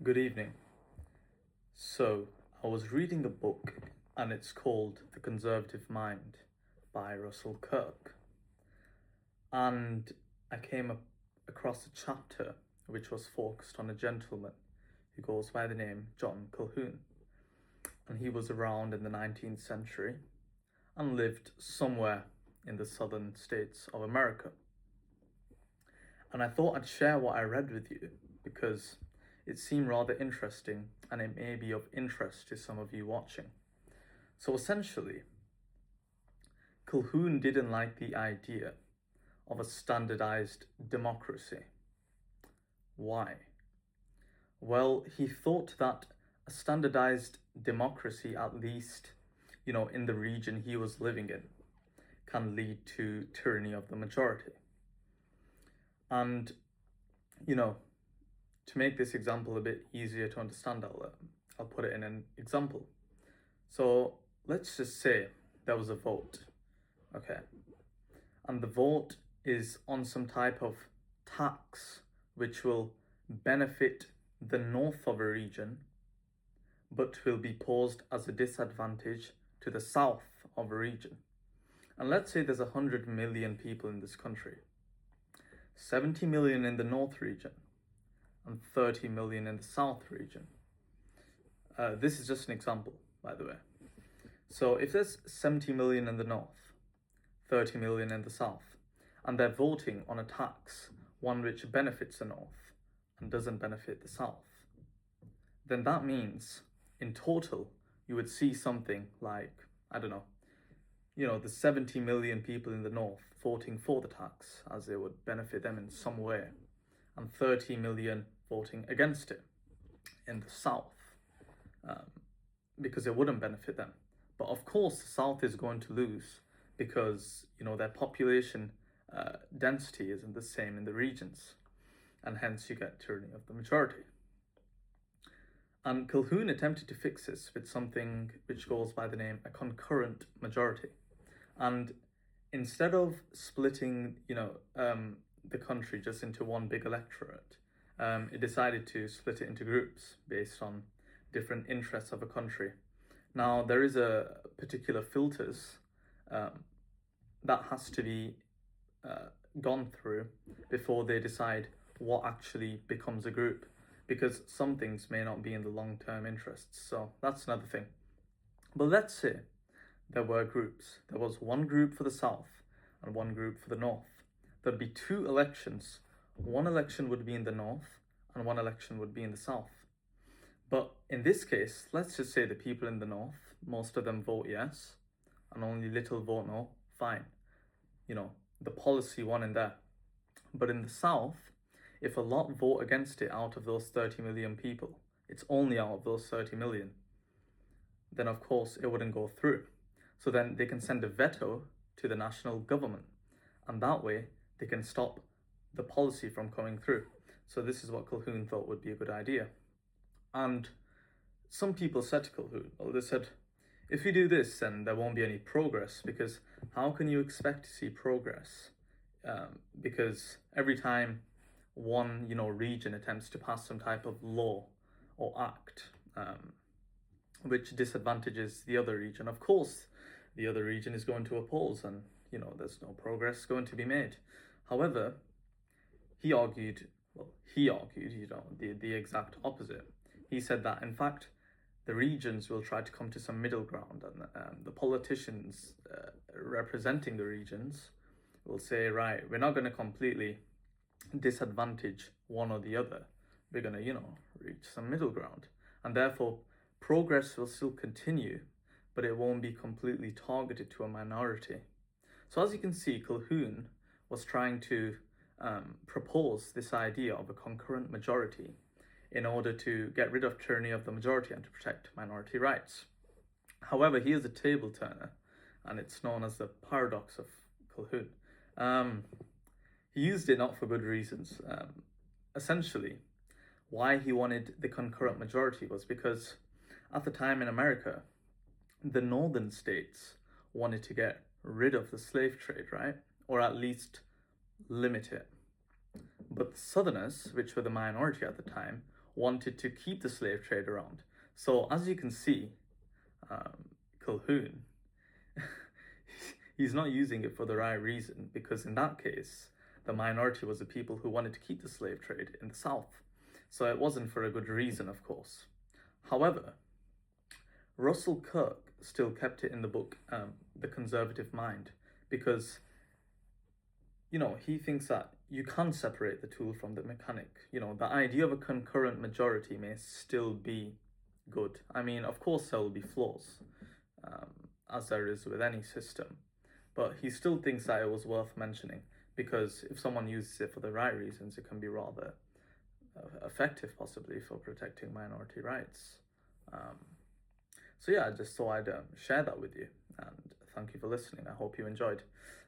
Good evening. So, I was reading a book and it's called The Conservative Mind by Russell Kirk. And I across a chapter which was focused on a gentleman who goes by the name John Calhoun. And he was around in the 19th century and lived somewhere in the southern states of America. And I thought I'd share what I read with you because it seemed rather interesting and it may be of interest to some of you watching. So essentially, Calhoun didn't like the idea of a standardized democracy. Why? Well, he thought that a standardized democracy, at least, in the region he was living in, can lead to tyranny of the majority. And, to make this example a bit easier to understand, I'll put it in an example. So let's just say there was a vote, okay? And the vote is on some type of tax which will benefit the north of a region, but will be posed as a disadvantage to the south of a region. And let's say there's 100 million people in this country, 70 million in the north region, and 30 million in the south region. This is just an example, by the way. So if there's 70 million in the north, 30 million in the south, and they're voting on a tax, one which benefits the north and doesn't benefit the south, then that means in total, you would see something like, the 70 million people in the north voting for the tax as it would benefit them in some way, and 30 million voting against it in the south because it wouldn't benefit them. But of course, the south is going to lose because, their population density isn't the same in the regions, and hence you get tyranny of the majority. And Calhoun attempted to fix this with something which goes by the name a concurrent majority. And instead of splitting, the country just into one big electorate, it decided to split it into groups based on different interests of a country. Now, there is a particular filters that has to be gone through before they decide what actually becomes a group, because some things may not be in the long-term interests. So that's another thing. But let's say there were groups. There was one group for the south and one group for the north. There'd be two elections. One election would be in the north and one election would be in the south. But in this case, let's just say the people in the north, most of them vote yes, and only little vote no, fine. The policy won in there. But in the south, if a lot vote against it out of those 30 million people, it's only out of those 30 million, then of course it wouldn't go through. So then they can send a veto to the national government, and that way they can stop the policy from coming through. So this is what Calhoun thought would be a good idea. And some people said to Calhoun, they said, if you do this, then there won't be any progress, because how can you expect to see progress? Because every time one, region attempts to pass some type of law or act, which disadvantages the other region, of course, the other region is going to oppose, and, there's no progress going to be made. However, he argued, the exact opposite. He said that, in fact, the regions will try to come to some middle ground, and the politicians representing the regions will say, right, we're not going to completely disadvantage one or the other. We're going to, reach some middle ground. And therefore, progress will still continue, but it won't be completely targeted to a minority. So as you can see, Calhoun was trying to propose this idea of a concurrent majority in order to get rid of tyranny of the majority and to protect minority rights. However, he is a table turner, and it's known as the paradox of Calhoun. He used it not for good reasons. Essentially, why he wanted the concurrent majority was because at the time in America, the northern states wanted to get rid of the slave trade, right? Or at least limit it. But the southerners, which were the minority at the time, wanted to keep the slave trade around. So as you can see, Calhoun, he's not using it for the right reason, because in that case, the minority was the people who wanted to keep the slave trade in the South. So it wasn't for a good reason, of course. However, Russell Kirk still kept it in the book, The Conservative Mind, because, you know, he thinks that you can separate the tool from the mechanic. You know, the idea of a concurrent majority may still be good. I mean, of course, there will be flaws, as there is with any system, but he still thinks that it was worth mentioning, because if someone uses it for the right reasons, it can be rather effective, possibly, for protecting minority rights. So yeah, I just thought I'd share that with you, and thank you for listening. I hope you enjoyed.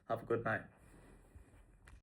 Have a good night.